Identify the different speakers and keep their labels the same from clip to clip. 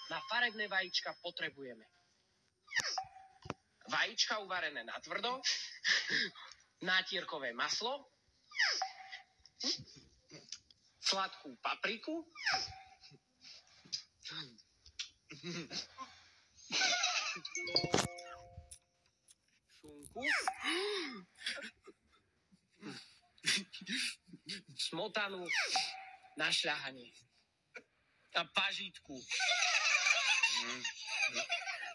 Speaker 1: Na farebné vajíčka potrebujeme vajíčka uvarené na tvrdo, nátierkové maslo, sladkú papriku, šunku, smotanu na šľahanie a pažitku.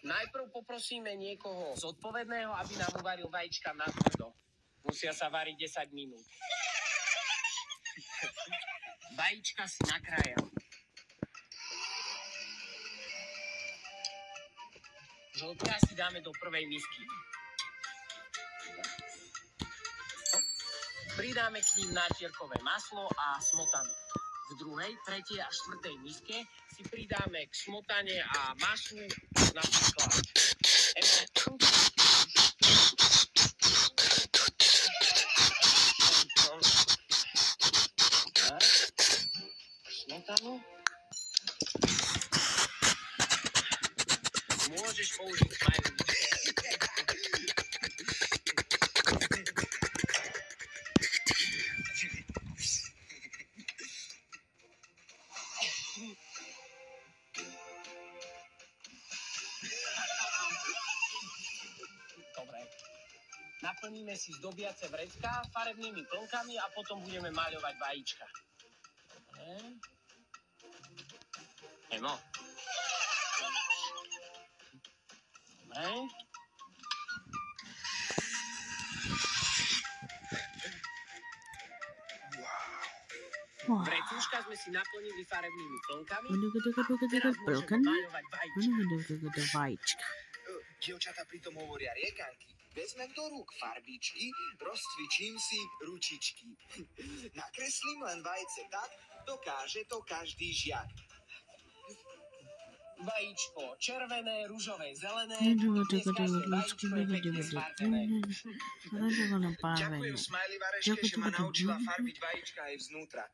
Speaker 1: Najprv poprosíme niekoho zodpovedného, aby nám uvaril vajíčka na tvrdo. Musia sa variť 10 minút. Vajíčka si nakrájam. Žltka si dáme do prvej misky. Pridáme k ním nátierkové maslo a smotanu. V druhej, tretej a štvrtej miske si pridáme k smotane a maslu napríklad smotanu. Môžeš použiť smajlík. Dobre. Naplníme si zdobiace vrecká farebnými plnkami a potom budeme maľovať vajíčka. Dobre. Emo. Dobre. Vrecúška sme si naplnili farebnými plnkami. Teraz môžeme maľovať vajíčka.
Speaker 2: Dievčatá pritom hovoria riekanky. Vezmem do rúk farbičky, rozcvičím si ručičky. Nakreslím len vajce tak, dokáže to každý žiak.
Speaker 1: Vajíčko červené, ružové, zelené. Vajíčko je pekne zvartené.
Speaker 2: Ďakujem Smiley Vareške, že ma naučila farbiť vajíčka aj vznútra.